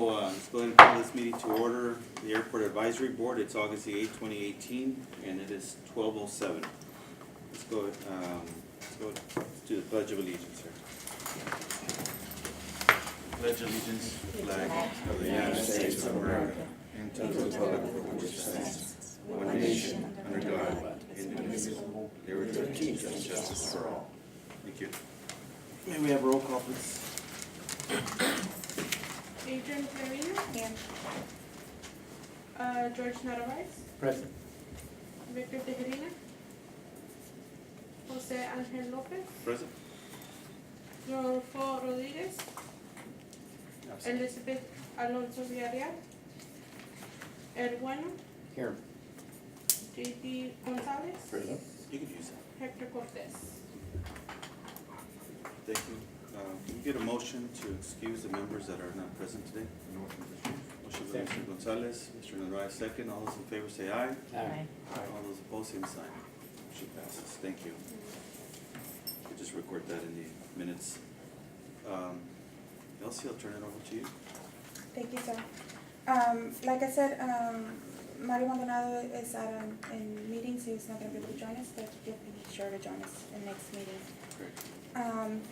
So let's go ahead and call this meeting to order. The Airport Advisory Board, it's August the 8th, 2018, and it is 12:07. Let's do the Pledge of Allegiance here. Pledge allegiance to the flag of the United States of America and to the republic for which it stands, one nation, under God, indivisible, liberty and justice for all. Thank you. May we have roll call, please? Adrian Trevino. Here. George Narvaez. Present. Victor Tejerina. Jose Angel Lopez. Present? Rodolfo Rodriguez. Elizabeth Alonso Villarreal. Ed Bueno. Here. JD Gonzalez. Present. You can use that. Hector Cortez. Thank you. Can you get a motion to excuse the members that are not present today? Motion by Mr. Gonzalez, Mr. Narvaez second. All those in favor say aye. Aye. All those opposed, same sign. Motion passes. Thank you. You just record that in the minutes. Elsie, I'll turn it over to you. Thank you, sir. Like I said, Mario Maldonado is out in meetings, he's not gonna be able to join us, but he'll be sure to join us in next meeting. Great.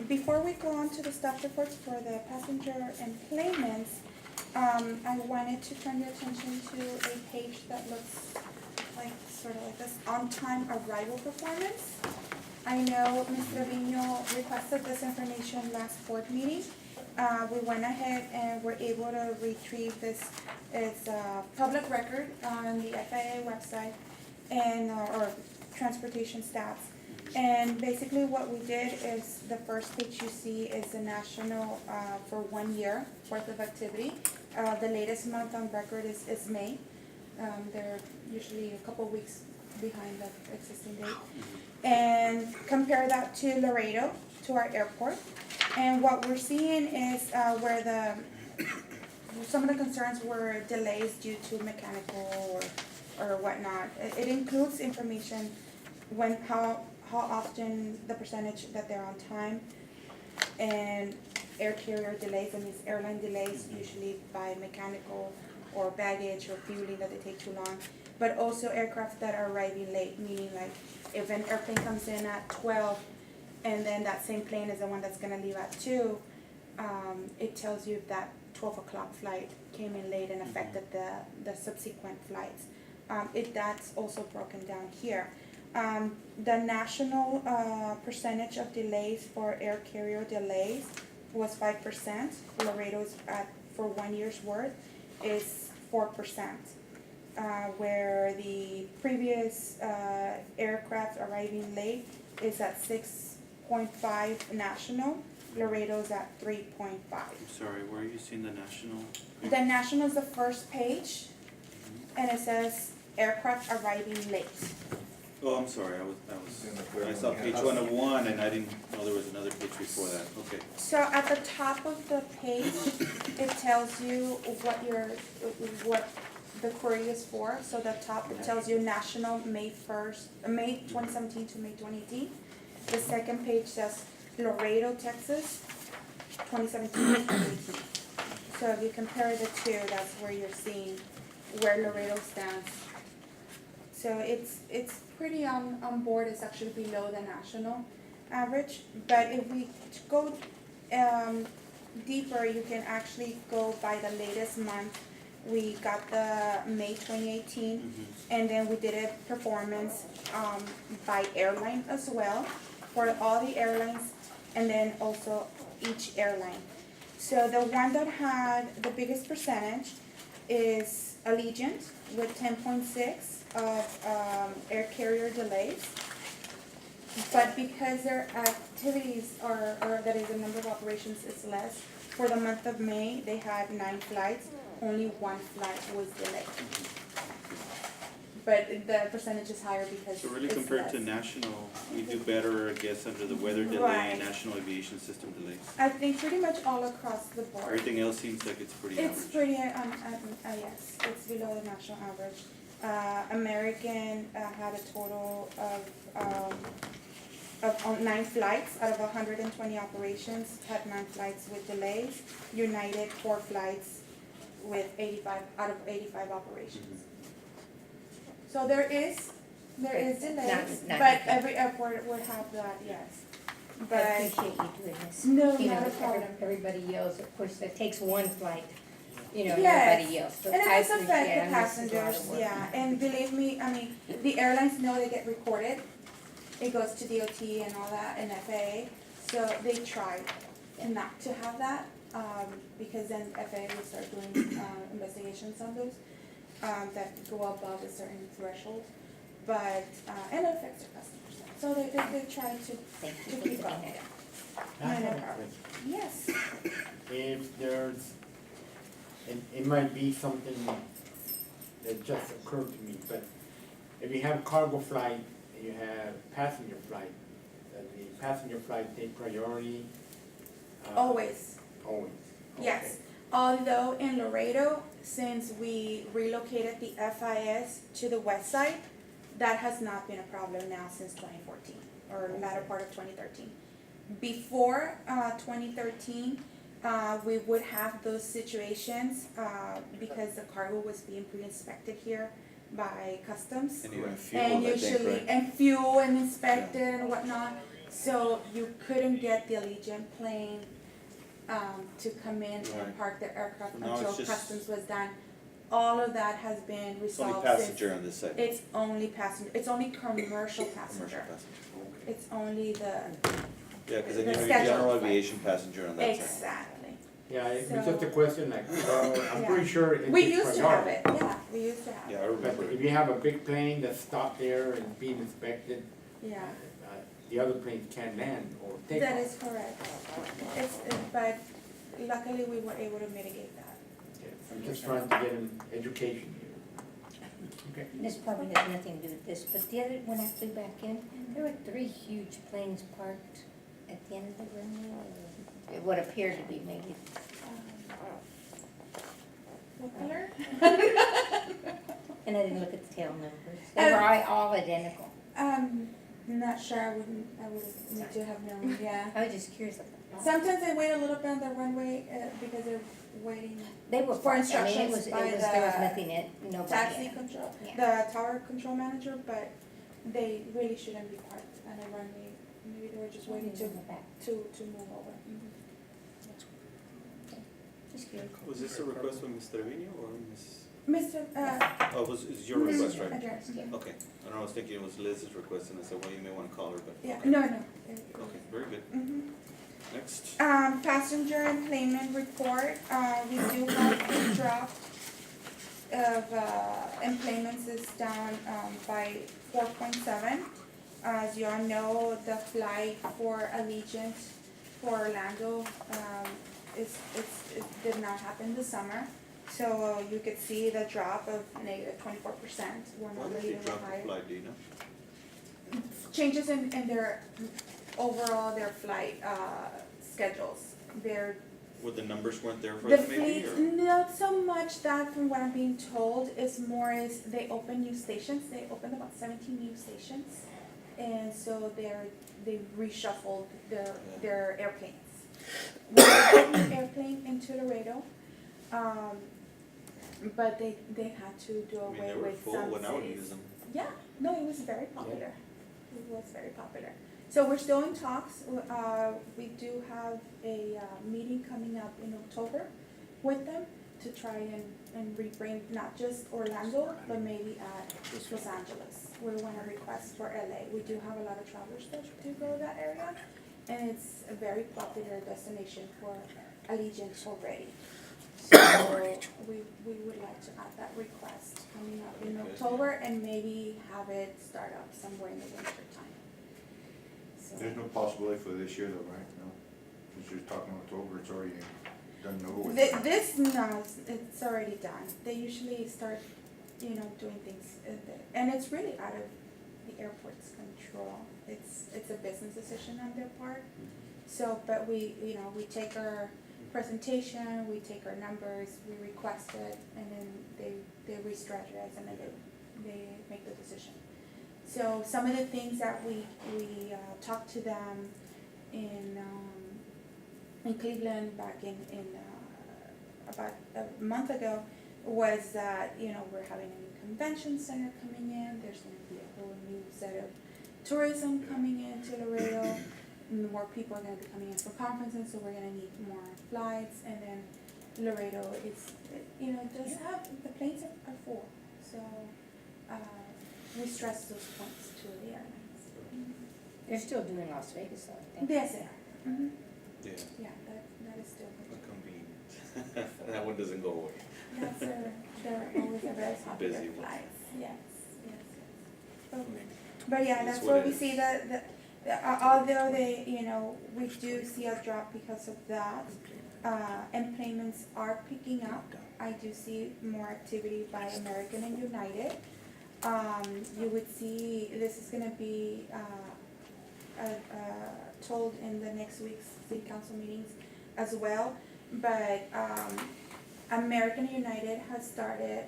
Before we go on to the staff reports for the passenger enplanements, I wanted to turn your attention to a page that looks like, sort of like this, on-time arrival performance. I know Ms. Trevino requested this information last board meeting. We went ahead and were able to retrieve this. It's a public record on the FAA website and or transportation stats. And basically what we did is the first page you see is the national for 1 year worth of activity. The latest month on record is May. They're usually a couple weeks behind the existing date. And compare that to Laredo, to our airport. And what we're seeing is where some of the concerns were delays due to mechanical or whatnot. It includes information how often the percentage that they're on time, and air carrier delays, that means airline delays, usually by mechanical or baggage or fueling that they take too long, but also aircraft that are arriving late, meaning like if an airplane comes in at 12 and then that same plane is the one that's gonna leave at 2, it tells you if that 12 o'clock flight came in late and affected the subsequent flights. That's also broken down here. The national percentage of delays for air carrier delays was 5%. Laredo's for 1 year's worth is 4%. Where the previous aircraft arriving late is at 6.5 national. Laredo's at 3.5. I'm sorry, where are you seeing the national? The national is the first page, and it says aircraft arriving late. Oh, I'm sorry, I saw page 101 and I didn't know there was another page before that. Okay. So at the top of the page, it tells you what the query is for. So the top, it tells you national May 2017 to May 2018. The second page says Laredo, Texas, 2017 to 2018. So if you compare the two, that's where you're seeing where Laredo stands. So it's pretty on board. It's actually below the national average. But if we go deeper, you can actually go by the latest month. We got the May 2018, and then we did a performance by airline as well for all the airlines, and then also each airline. So the one that had the biggest percentage is Allegiant with 10.6 of air carrier delays. But because their activities or that is the number of operations is less, for the month of May, they had 9 flights, only 1 flight was delayed. But the percentage is higher because So really it's compared less. to national, we do better, I guess, under the weather delay, Right. national aviation system delays. I think pretty much all across the board. Everything else seems like it's pretty It's average. pretty, yes, it's below the national average. American had a total of 9 flights out of 120 operations, had 9 flights with delays. United, 4 flights with 85 out of 85 operations. So there is delays, Not- but every airport would have that, yes. I But appreciate you doing this. no, You know, not a problem. everybody yells, of course, it takes one flight, you know, Yes. everybody yells. So And it I does affect appreciate the it. I know this is a lot of passengers, work. yeah, and believe me, I mean, the airlines know they get recorded. It goes to DOT and all that, and FAA, so they try not to have that, because then FAA will start doing, investigations on those, that go above a certain threshold. But, and it affects their customers, so they try to Thank you to for keep bringing up. it up. I No, have no a problem. question. Yes, If there's, and it might be something that just occurred to me, but if you have cargo flight and you have passenger flight, does the passenger flight take priority? always. Always? Yes, Okay. although in Laredo, since we relocated the FIS to the west side, that has not been a problem now since 2014, or latter part of 2013. Before 2013, we would have those situations because the cargo was being pre-inspected here by customs. And even fuel, And I think, usually, right? and fuel and inspected and whatnot, so you couldn't get the Allegiant plane, to come in Right. and park their aircraft Now until it's just- customs was done. All of that has been It's only resolved since, passenger on this side. it's only passenger, it's only commercial Commercial passenger. passenger. It's only the, Yeah, cause then The you have your scheduled general flight. aviation passenger on that side. exactly. Yeah, it's So- just a question like, well, I'm Yeah. pretty sure it We takes used to have priority. it, yeah, we used to have Yeah, it, I But remember. if you have a big plane that's stopped there and being inspected, yeah. the other planes can't land or take off. That is correct. But luckily we were able to mitigate that. Okay, I'm just trying to get an education here. Okay. This probably has nothing to do with this, but the other, when I flew back in, there were 3 huge planes parked at the end of the runway, or what appeared to be maybe. What color? And I didn't look at the tail numbers. They were all identical. Not sure, I would need to have known, yeah. I was just curious. Sometimes they wait a little bit on the runway, because they're waiting They were for fine. I mean, instructions by there was the nothing in, nobody. taxi in it. control, Yeah. the tower control manager, but they really shouldn't be parked on a runway. Maybe they were just waiting In the back. to move over. Just curious. Was this a request from Mr. Trevino or Ms.? Mr. Oh, it's your request, right? Address, yeah. Okay, I don't know, I was thinking it was Liz's request and I said, well, you may wanna call her, but. Yeah, okay. no. Okay, very good. Mhm. Next. Passenger employment report, we do have a drop of, employments is down, by 4.7. As you all know, the flight for Allegiant for Orlando, it did not happen this summer. So you could see the drop of negative 24%, we're Why normally did a they little drop the higher. flight, do you know? Changes in their, overall their flight, schedules. Their, What, the numbers weren't there for the us maybe, fleet, or? not so much that from what I'm being told, is more is they open new stations, they opened about 17 new stations. And so they reshuffled their airplanes. We put an airplane into Laredo, but they had to do I mean, away they were with full some when I would cities. use them. Yeah, no, it was very popular. It was very popular. So we're still in talks. We do have a meeting coming up in October with them to try and rebring not just Orlando, but maybe at Los Angeles. We want to request for LA. We do have a lot of travelers that do go to that area, and it's a very popular destination for Allegiant already. So we would like to add that request coming up in October and maybe have it start up somewhere in the winter time. So There's no possibility for this year though, right? No? Since you're talking October, it's already done and over with. no, it's already done. They usually start, doing things, and it's really out of the airport's control. It's a business decision on their part. So, but we take our presentation, we take our numbers, we request it, and then they re-strategize and then they make the decision. So some of the things that we talked to them in Cleveland back in about a month ago was that, you know, we're having a new convention center coming in, there's gonna be a whole new set of tourism coming into Laredo, more people are gonna be coming in for conferences, so we're gonna need more flights, and then Laredo is, you know, does have, the planes are full, so, we stress those points to the airlines. They're still doing Las Vegas though, I think. Yes, they are. Yeah, Yeah, that is still. but convenient. That one doesn't go away. That's they're always a very popular Busy one. flights, yes. But yeah, That's that's what where it we is. see although they, you know, we do see a drop because of that, employments are picking up. I do see more activity by American and United. You would see, this is gonna be, told in the next week's city council meetings as well, but, American United has started,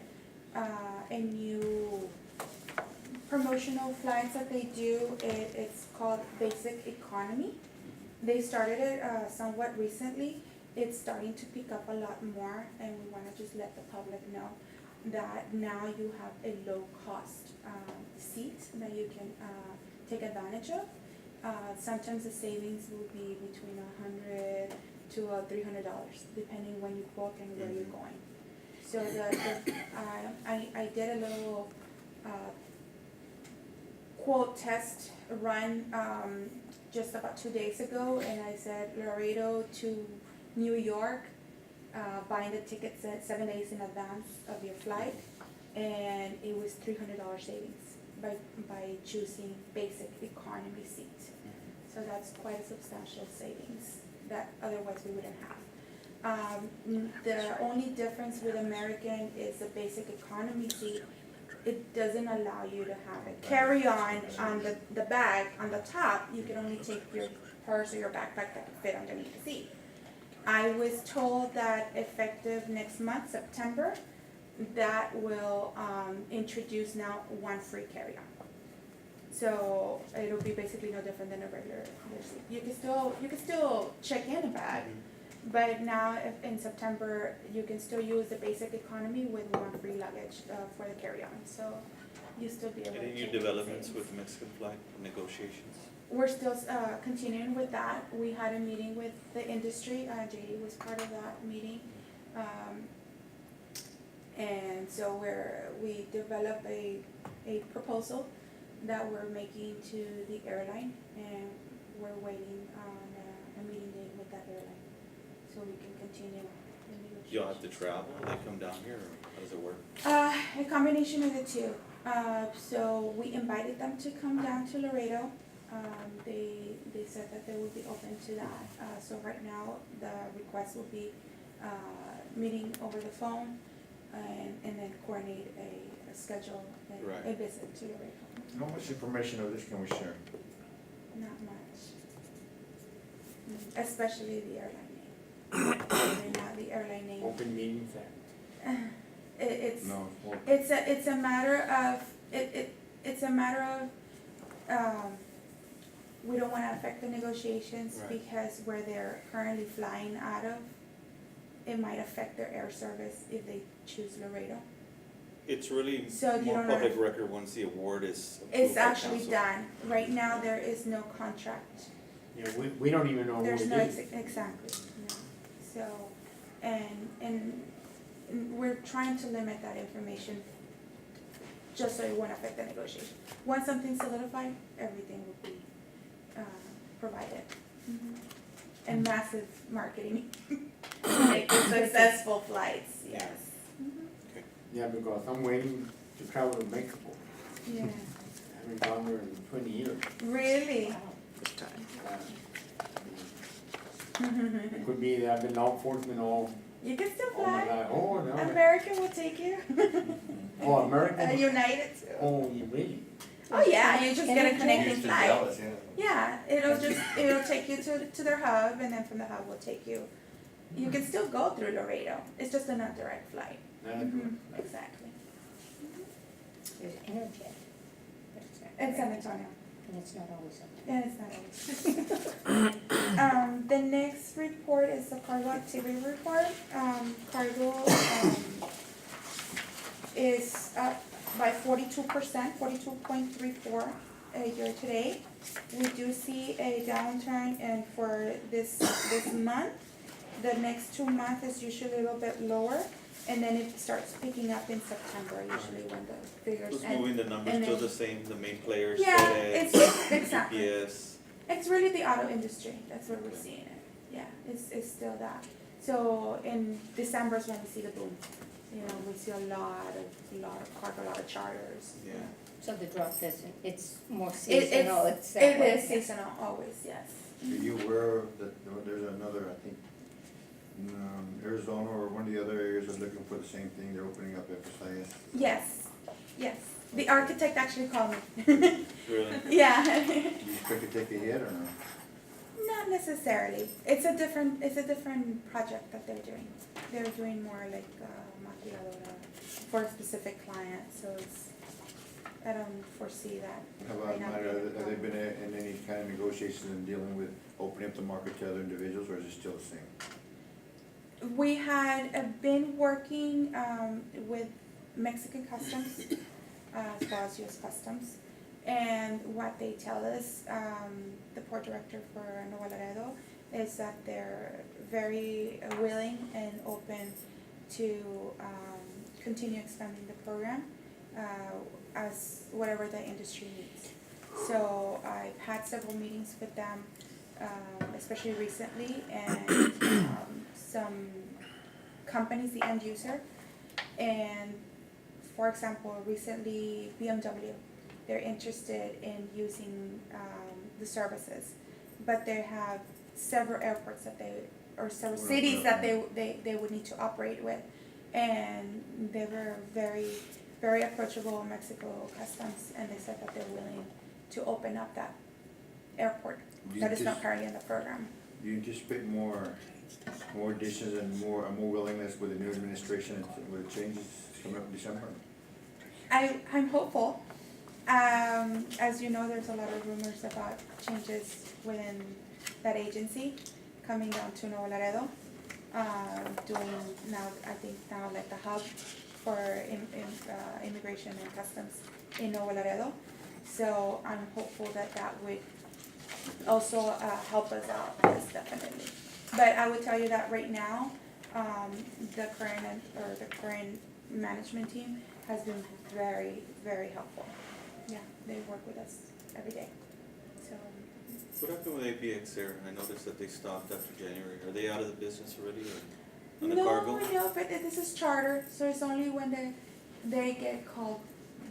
a new promotional flights that they do. It's called Basic Economy. They started it, somewhat recently. It's starting to pick up a lot more, and we wanna just let the public know that now you have a low cost, seat that you can, take advantage of. Sometimes the savings will be between $100 to $300, depending when you book and where you're going. So I did a little, quote test run, just about 2 days ago, and I said Laredo to New York, buying the tickets at 7 days in advance of your flight, and it was $300 savings by choosing basic economy seat. So that's quite a substantial savings that otherwise we wouldn't have. The only difference with American is the basic economy seat. It doesn't allow you to have a carry-on on the bag on the top. You can only take your purse or your backpack that can fit underneath the seat. I was told that effective next month, September, that will introduce now one free carry-on. So it'll be basically no different than a regular seat. You can still check in a bag, but now in September you can still use the basic economy with one free luggage for the carry-on. So you still be able to. Any new take developments savings. with Mexican flight negotiations? We're still continuing with that. We had a meeting with the industry. JD was part of that meeting. And so we developed a proposal that we're making to the airline, and we're waiting on a meeting date with that airline, so we can continue the negotiations. You'll have to travel, they come down here, or how does it work? A combination of the two. So we invited them to come down to Laredo. They said that they would be open to that. So right now, the request will be, meeting over the phone, and then coordinate a schedule, a Right. visit to Laredo. How much information of this can we share? Not much. Especially the airline name. Really not the airline name. Open meetings at. It's. No, well, It's a matter of, it's a matter of, we don't wanna affect the negotiations Right. because where they're currently flying out of, it might affect their air service if they choose Laredo. It's really So you more don't public know. record once the award is approved It's by actually council. done. Right now, there is no contract. Yeah, we don't even know who it There's is. no, exactly, no. So, and we're trying to limit that information just so it won't affect the negotiation. Once something's solidified, everything will be, provided. And massive marketing, make it successful flights, yes. Yeah, because I'm waiting to travel to Mexico. Yeah, I haven't gone there in 20 years. really? It could be that I've been law enforcement all You can still my fly. life. Oh, no. American will take you. Oh, American? United too. Oh, really? Oh yeah, you just get a connecting Houston, flight. Dallas, Yeah, it'll take you to their hub, and then from the hub will take you. You can still go through Laredo. It's just a not direct flight. Exactly. There's Interjet. In San Antonio. And it's not always up to And it's not always. The next report is the cargo activity report. Cargo, is up by 42%, 42.34 year to date. We do see a downturn and for this month. The next 2 months is usually a little bit lower, and then it starts picking up in September, usually when the figures Who's end. moving the numbers and still then- the same, the main players, Yeah, FedEx, it's exactly. UPS? It's really the auto industry, that's where we're seeing it, yeah, it's still that. So in December is when we see the boom, you know, we see a lot of cargo, a lot of charters. Yeah. So the drop doesn't, it's more It- seasonal, it's that It way. is seasonal, always, yes. Are you aware of that, there's another, I think, Arizona or one of the other areas are looking for the same thing, they're opening up FSIS? Yes, yes, the architect actually called me. Really? Yeah. Do you expect to take a hit or no? Not necessarily. It's a different project that they're doing. They're doing more like maquiladora for a specific client, so it's, I don't foresee that. How right about, now Mayra, being a have they been problem. in any kind of negotiations in dealing with opening up the market to other individuals, or is it still the same? We had been working with Mexican Customs as well as US Customs. And what they tell us, the port director for Nuevo Laredo, is that they're very willing and open to continue expanding the program as whatever the industry needs. So I've had several meetings with them, especially recently, and some companies, the end user, and for example, recently BMW, they're interested in using the services, but they have several airports that they, or several Well, cities yeah. that they would need to operate with, and they were very approachable, Mexico Customs, and they said that they're willing to open up that airport Do you that is not antici- currently in the program. Do you anticipate more additions and more willingness with the new administration and with the changes coming up in December? I'm hopeful. As you know, there's a lot of rumors about changes within that agency coming down to Nuevo Laredo. Doing now, I think now like the hub for immigration and customs in Nuevo Laredo. So I'm hopeful that that would also help us out, yes, definitely. But I would tell you that right now, the current management team has been very helpful. Yeah, they work with us every day, so. What happened with APX Air? I noticed that they stopped after January. Are they out of the business already or on the cargo? No, but this is charter, so it's only when they get called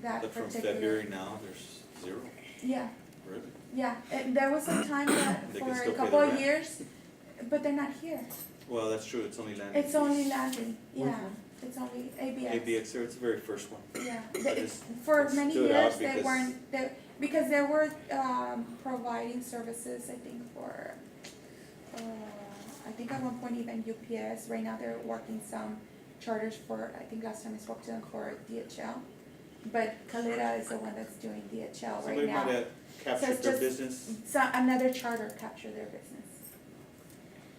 that But from particular. February now, there's zero, Yeah, really? yeah, and there was a time that They for can a still pay couple the of rent. years, but they're not here. Well, that's true, it's only landing. It's only landing, Which yeah, one? it's only ABX. APX Air, it's the very first one. Yeah, I just- for it many stood years, out they because- weren't, because they were providing services, I think, for, I think at one point even UPS, right now they're working some charters for, I think last time I spoke to them for DHL. But Calera is the one that's doing DHL right Somebody now. might have captured it's their just- business. So another charter captured their business.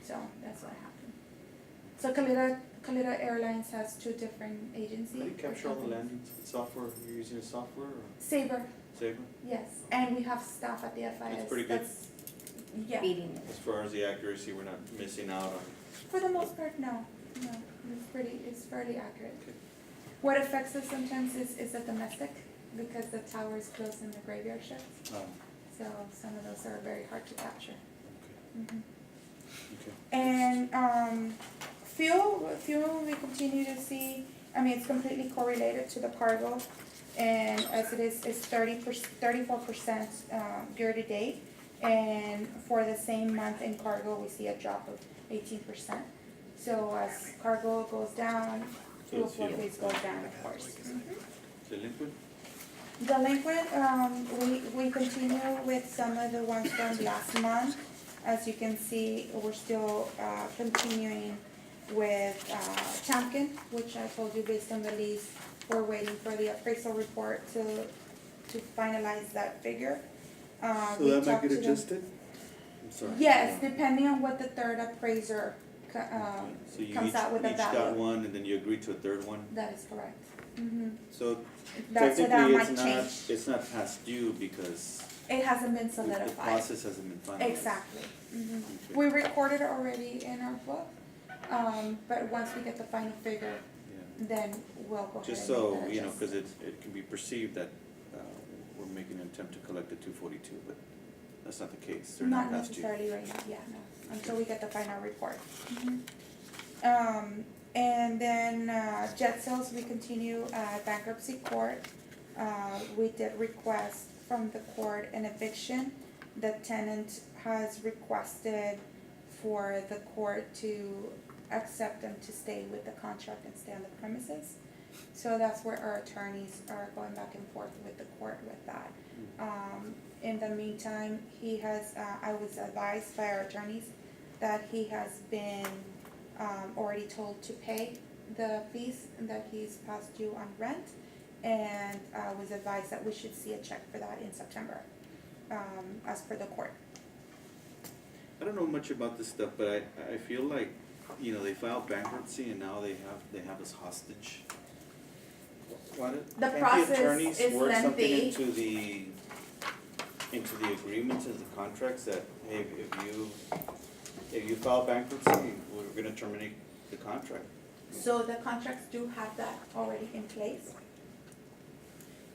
So that's what happened. So Calera Airlines has two different agencies. How do you capture all the companies. landings with software? You're using a software or Sabre, Sabre? yes, and we have staff at the FIS. That's pretty good. Yeah, Beating it. As far as the accuracy, we're not missing out on. for the most part, no, it's fairly accurate. Okay. What affects us sometimes is the domestic, because the tower is closed in the graveyard shifts, so some of those are very hard to capture. Mhm. Okay. And fuel, we continue to see, I mean, it's completely correlated to the cargo, and as it is, it's 34% year to date. And for the same month in cargo, we see a drop of 18%. So as cargo goes down, fuel fuel. fees goes down, of course. Delinquent? Delinquent, we continue with some of the ones from last month. As you can see, we're still continuing with Champion, which I told you based on the lease, we're waiting for the appraisal report to finalize that figure. So we that might talked get to them. adjusted? I'm sorry. Yes, depending on what the third appraiser So you comes out with a each got value. one and then you agreed to a third one? That is correct. Mm-hmm. So That's so that technically, might it's not, change. it's not past due because It hasn't been the solidified. process hasn't been finalized. Exactly. Mm-hmm. Okay. We recorded it already in our book, but once we get the final figure, Yeah. then we'll go ahead Just and so, make the you know, cause adjustment. it can be perceived that, we're making an attempt to collect the 242, but that's not the case, they're not Not past due. necessarily right now, yeah, no, until we get the final report. And then, jet sales, we continue, bankruptcy court. We did request from the court an eviction. The tenant has requested for the court to accept them to stay with the contract and stay on the premises. So that's where our attorneys are going back and forth with the court with that. In the meantime, he has, I was advised by our attorneys that he has been, already told to pay the fees that he's past due on rent. And I was advised that we should see a check for that in September, as per the court. I don't know much about this stuff, but I feel like, you know, they filed bankruptcy and now they have us hostage. Why don't, The can't process the attorneys is work something lengthy. into the agreements and the contracts that, hey, if you file bankruptcy, we're gonna terminate the contract? So the contracts do have that already in place.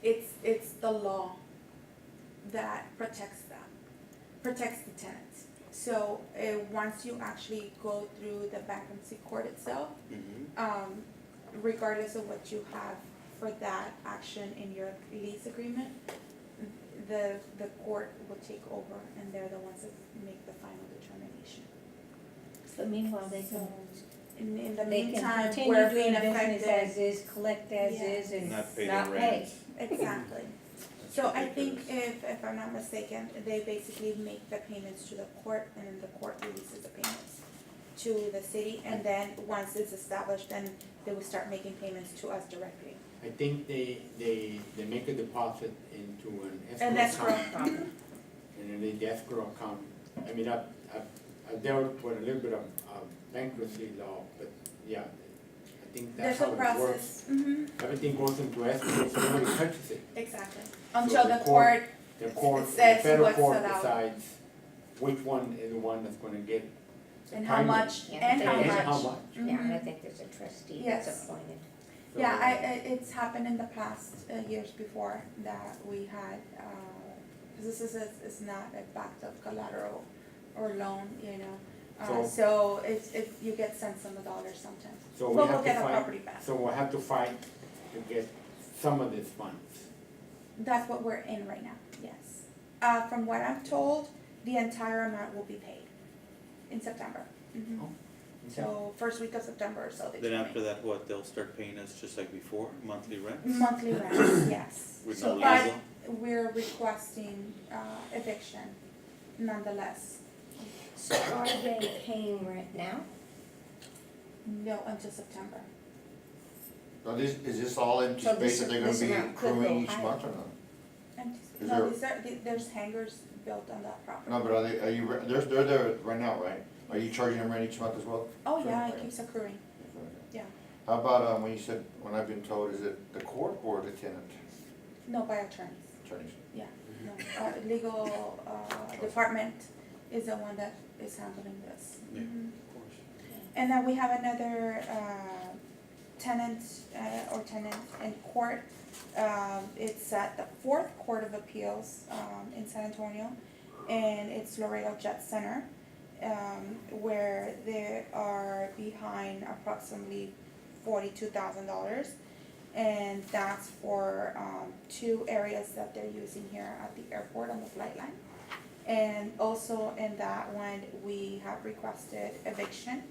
It's the law that protects them, protects the tenants. So, once you actually go through the bankruptcy court itself, Mm-hmm. regardless of what you have for that action in your lease agreement, the court will take over and they're the ones that make the final determination. So meanwhile, they So, can, in the they can meantime, continue we're doing being business affected. as is, collect as is, and Not pay not the pay. rent. Exactly. That's So I think ridiculous. if I'm not mistaken, they basically make the payments to the court and then the court releases the payments to the city. And then once it's established, then they will start making payments to us directly. I think they make a deposit into an An escrow escrow. account. And then the escrow account, I mean, I've dealt with a little bit of bankruptcy law, but yeah, I think that's There's how a it works. process. Mm-hmm, Everything goes into escrow, so nobody touches it. exactly. So Until the the court, The court, the says federal what's court allowed. decides which one is the one that's gonna get the and how payment. much, Yeah, and how and much. how much. Yeah, and I Mhm. think there's a trustee Yes. that's appointed. So, Yeah, it's happened in the past, years before, that we had, this is not a backed up collateral or loan, you know. So you get sent some dollars sometimes. So we But have we'll to get our fight, property back. so we'll have to fight to get some of these funds. That's what we're in right now, yes. From what I'm told, the entire amount will be paid in September. Mhm. Oh, So first week of September or so they Then should after that, what, they'll start paying us just like before, monthly rent? pay. Monthly rent, yes. With So no But legal? we're requesting, eviction nonetheless. So are they paying rent now? No, until September. Now, is this all empty So space this- that they're gonna this be amount could accruing go each higher. month or not? And, Is no, there- there's hangars built on that property. No, but are you, they're there right now, right? Are you charging them rent each month as well? Oh, Sure, yeah, it okay. keeps accruing, yeah. How about, when you said, when I've been told, is it the court or the tenant No, by attorneys, attorneys? yeah, no. Legal, department is the one that is handling this. Yeah, Mhm. of course. And then we have another, tenant, or tenant in court. It's at the Fourth Court of Appeals, in San Antonio, and it's Laredo Jet Center, where they are behind approximately $42,000. And that's for, 2 areas that they're using here at the airport on the flight line. And also in that one, we have requested eviction,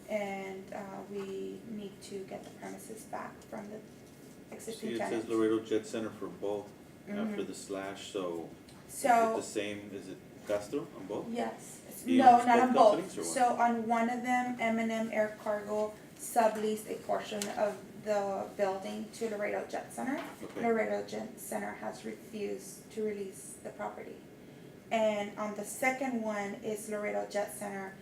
and we need to get the premises back from the See, existing it tenants. says Laredo Jet Center for both after Mhm. the slash, so is it So, the same, is it Castro on both? yes, You no, use not both on companies or both. what? So on one of them, M&M Air Cargo subleased a portion of the building to Laredo Jet Center. Okay, Laredo Jet Center has refused to release the property. And on the second one is Laredo Jet Center,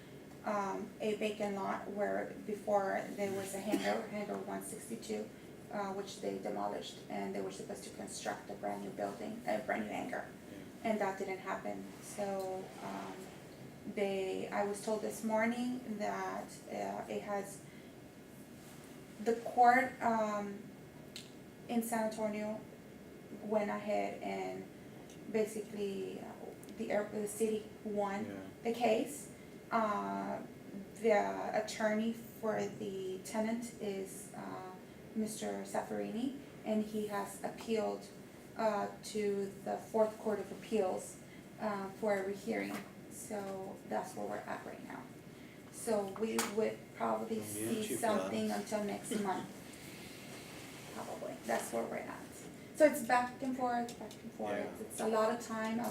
a vacant lot where before there was a hangar 162, which they demolished, and they were supposed to construct a brand new building, a brand new hangar. And that didn't happen, so, I was told this morning that, it has, the court, in San Antonio went ahead and basically, the city won the case. The attorney for the tenant is, Mr. Safarini, and he has appealed, to the Fourth Court of Appeals, for a rehearing, so that's where we're at right now. So we would probably see something until next month, probably, that's where we're at. So it's back and forth, Yeah. it's a lot of time, I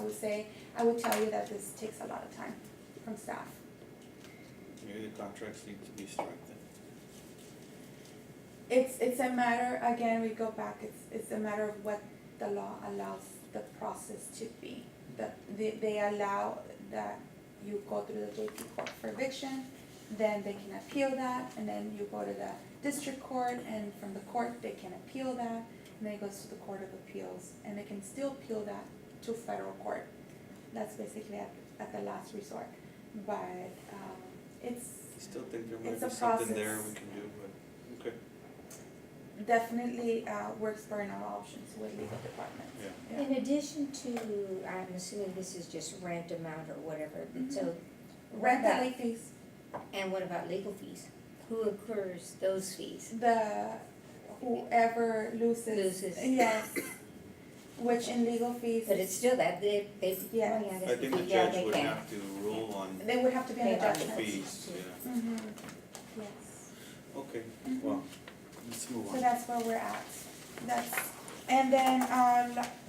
would tell you that this takes a lot of time from staff. Maybe the contracts need to be struck then. It's a matter, again, we go back, it's a matter of what the law allows the process to be. They allow that you go through the JP court for eviction, then they can appeal that, and then you go to the district court, and from the court, they can appeal that, and then it goes to the Court of Appeals, and they can still appeal that to federal court. That's basically at the last resort, but, it's I still think there might It's be a something there process. we can do, but, okay, definitely, we're exploring all options with legal departments. Yeah. In addition to, I'm assuming this is just rent amount or whatever, so. what Rent and about- late fees, And what about legal fees? Who incurs those fees? whoever loses. Loses. Yes, which in legal fees. But it's still that, they, Yes. oh, yeah, I think the yeah, judge they would can. have to rule on They would have to be on the Pay by the judgment. fees, yeah. Mhm. Yes. Okay, Mhm. well, let's move So on. that's where we're at. And then,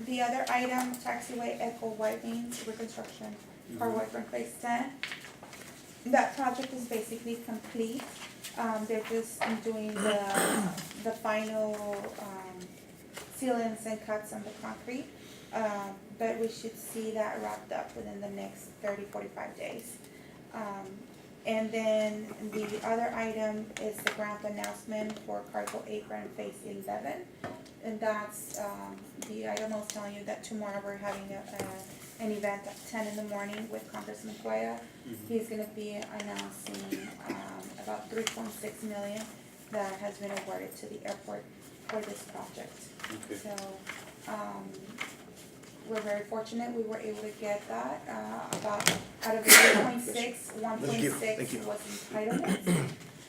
the other item, taxiway Echo White Beans reconstruction, Car Mhm. White Phase 10. That project is basically complete. They're just doing the final, sealants and cuts on the concrete. But we should see that wrapped up within the next 30-45 days. And then the other item is the grant announcement for Cargo Apron Phase 11. And that's, the item I was telling you that tomorrow we're having an event at 10 in the morning with Congressman Cuella. Mhm. He's gonna be announcing, about 3.6 million that has been awarded to the airport for this project. Okay. So, we're very fortunate, we were able to get that, about, out of the 3.6, 1.6 was entitlement,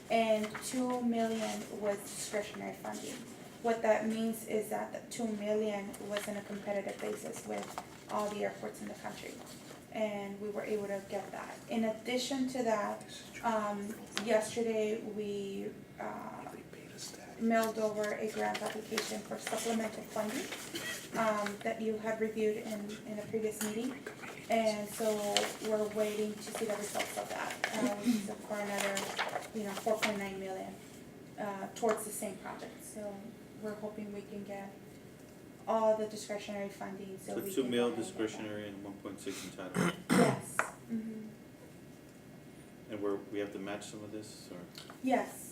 and 2 million was discretionary funding. What that means is that the 2 million was on a competitive basis with all the airports in the country, and we were able to get that. In addition to that, yesterday, we, mailed over a grant application for supplemental funding, that you had reviewed in a previous meeting. And so we're waiting to see the results of that, which is for another, 4.9 million, towards the same project. So we're hoping we can get all the discretionary funding, so So we 2 can. mil go ahead and get that. discretionary and 1.6 entitlement, Yes, and we have to match some of this, or? yes,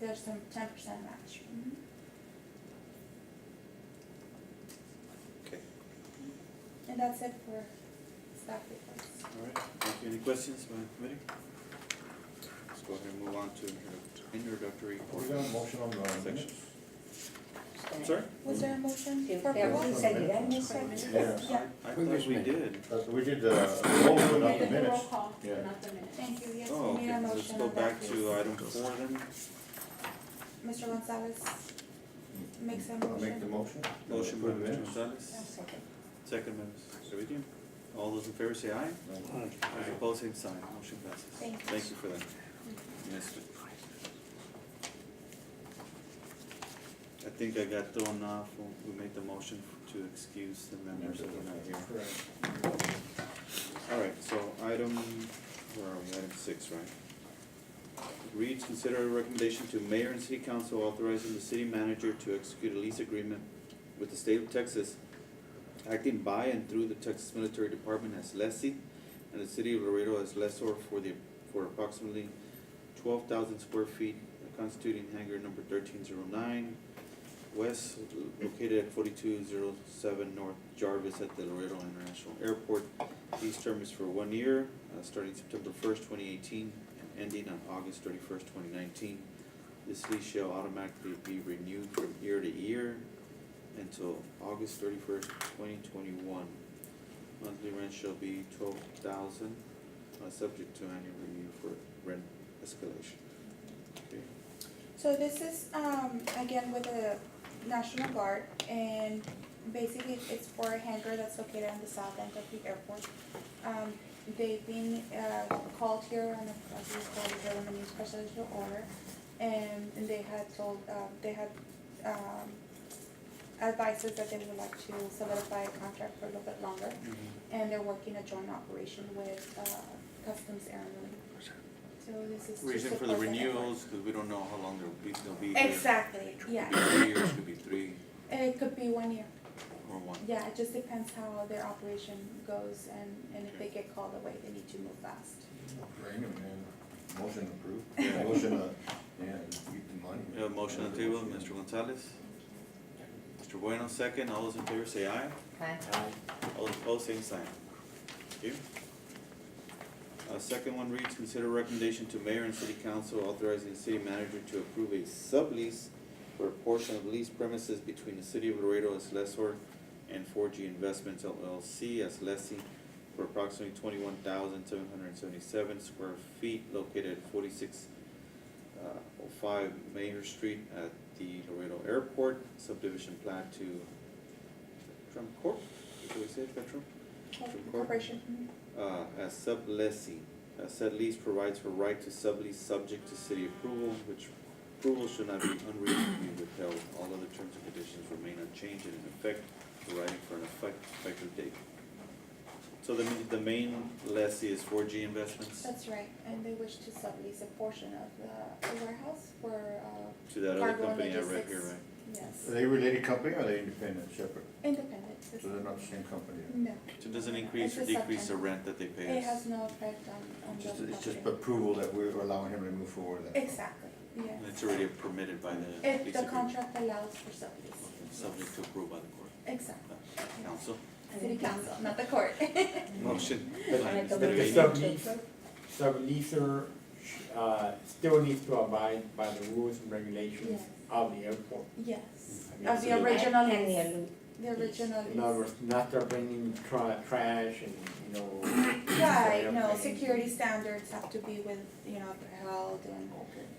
there's some 10% match. Okay, And that's it for staff reports. all right, thank you. Any questions by the committee? Let's go ahead and move on to introductory We got a motion on the section. minutes? Sorry? Was there a motion Did for that approval? was said, did I miss that? Yeah. Yeah, I thought we did. We did the roll, but not the We did the roll minutes. call, Yeah. not the minutes. thank you, yes, Oh, we need okay, a let's motion go on that, back please. to item 4 then. Mr. Gonzalez makes a I'll make the motion. motion. Motion by For the Mr. minutes. Gonzalez, I'll second. second by Mr. Trevino. All those in favor say aye. Those opposed, same sign. Motion passes. Thank you. Thank you for that. Missed it. I think I got thrown off when we made the motion to excuse the members that were not here. Correct. All right, so where are we, item 6, right? Reads, consider a recommendation to mayor and city council authorizing the city manager to execute a lease agreement with the state of Texas acting by and through the Texas Military Department as lessee and the City of Laredo as lessor for approximately 12,000 square feet constituting hangar number 1309 West, located at 4207 North Jarvis at the Laredo International Airport. These term is for 1 year, starting September 1st, 2018, and ending on August 31st, 2019. This lease shall automatically be renewed from year to year until August 31st, 2021. Monthly rent shall be $12,000, subject to annual review for rent escalation. Okay. So this is, again, with the National Guard, and basically it's for a hangar that's located on the south end of the airport. They've been, called here on a, as we call it, German presidential order, and they had told, they had, advises that they would like to solidify a contract for a little bit longer, and they're working a joint operation with, Customs Airmen. So this is to Reason for the support effort. renewals, because we don't know how long they'll be here. Exactly, yeah. 3 years, could be 3 It could be 1 year. or 1. Yeah, it just depends how their operation goes, and if they get called away, they need to move fast. Bring them in. Motion approved. Yeah. Motion, yeah, keep the money. We have a motion on the table, Mr. Gonzalez. Mr. Bueno, second. All those in favor say aye. Aye. All those opposed, same sign. Thank you. Second one reads, consider recommendation to mayor and city council authorizing the city manager to approve a sublease for a portion of leased premises between the city of Laredo as lessor and 4G Investments LLC as lessee for approximately 21,777 square feet located at 4605 Mayor Street at the Laredo Airport, subdivision plat to Trump Corp. Is that what we say, Petro? Corporation. As sublessee. Said lease provides for right to sublease subject to city approval, which approval should not be unreasonably withheld. All other terms and conditions remain unchanged and in effect, providing for an effective date. So the main lessee is 4G Investments That's right, and they wish to sublease a portion of the warehouse for, to that other cargo and company I read logistics. here, right? Yes, Are they related company or are they independent, separate? independent. So they're not the same company? No, So it doesn't increase or It's a decrease the subtenant. rent that they pay it us? has no effect on the property. It's just approval that we're allowing him to move forward. that's all. Exactly, yes. It's already permitted by the If lease the agreement. contract allows for sublease. Okay, subject to approval by the court. Exactly. Council, City council, not the court. motion I by make a Mr. The motion Levine. subleaser, still needs to abide by the rules and regulations Yes. of the airport. Yes, I mean, of so the they- original And the lease, allu- the original In other lease. words, not start bringing trash and, Right, no, airplanes. security standards have to be with, held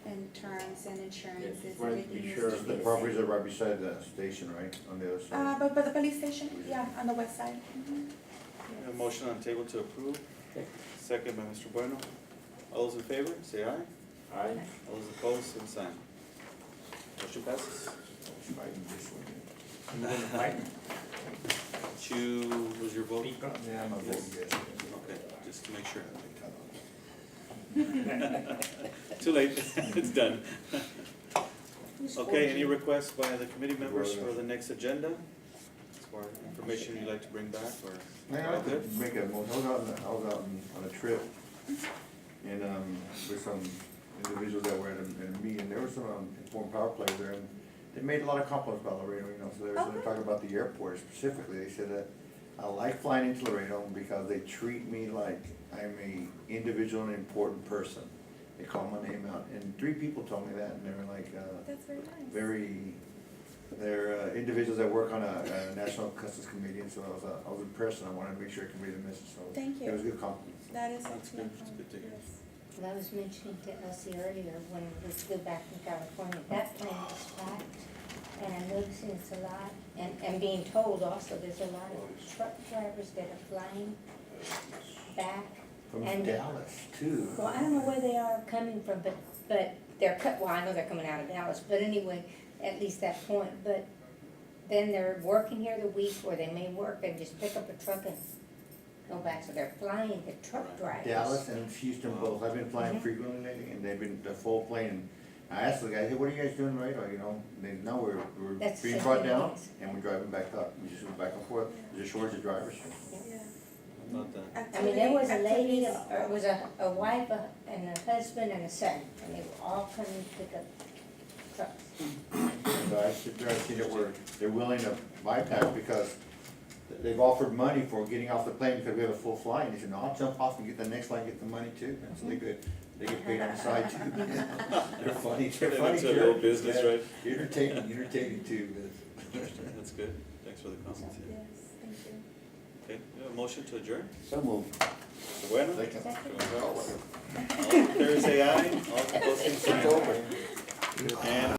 and terms and insurances, Yes, wanted to everything be needs sure to of be The the properties same. are right beside the station, right, on the other side? But the police station, yeah, on the west side. A motion on the table to approve, second by Mr. Bueno. All those in favor, say aye. Aye. All those opposed, same sign. Motion passes. Fighting this one. I'm gonna fight. Was your vote? Speak up. Yeah, I'm a vote yes. Okay, just to make sure. Too late, it's done. Okay, any requests by the committee members for the next agenda? Or information you'd like to bring back, or? Man, I All good? could make a motion, I was out on a trip, and, with some individuals that were at a meeting, there were some, important power plays there, and they made a lot of compliments about Laredo, so they were Okay. talking about the airport specifically, they said that I like flying into Laredo because they treat me like I'm a individual and important person. They call my name out, and 3 people told me that, and they were like, That's very nice. they're individuals that work on a National Customs Committee, and so I was impressed, and I wanted to make sure I conveyed the message, so. Thank It was a you. good compliment. That is That's good. excellent. That's good to hear. Yes. Well, I was mentioning to Elsie earlier, when we flew back from California, that plane was packed, and I'm noticing it's a lot, and being told also, there's a lot of truck drivers that are flying back. From And- Dallas, too. Well, I don't know where they are coming from, but they're well, I know they're coming out of Dallas, but anyway, at least that point, but then they're working here the week, or they may work and just pick up a truck and go back, so they're flying the truck drivers. Dallas and Houston both, I've been flying Mhm. frequently lately, and they've been, the full plane, I asked the guy, hey, what are you guys doing right, or, you know, they, no, we're That's being the brought thing down, is. and we're driving back up, we just went back and forth, there's a shortage of drivers. Yeah. Not that. I mean, there was a lady, Activities. or it was a wife and a husband and a son, and they were all coming to pick up trucks. So I sit there, I see that they're willing to bypass because they've offered money for getting off the plane because we have a full flight. They said, no, I'll jump off and get the next flight, get the money too. And so they get paid on the side too. They're funny, they're Turn it funny. into a little characters, business, yeah. right? Entertaining too. That's good. Thanks for the comments. Yes, thank you. Okay, we have a motion to adjourn. So moved. Mr. Bueno? Second. All in favor, say aye. All opposed, same sign. And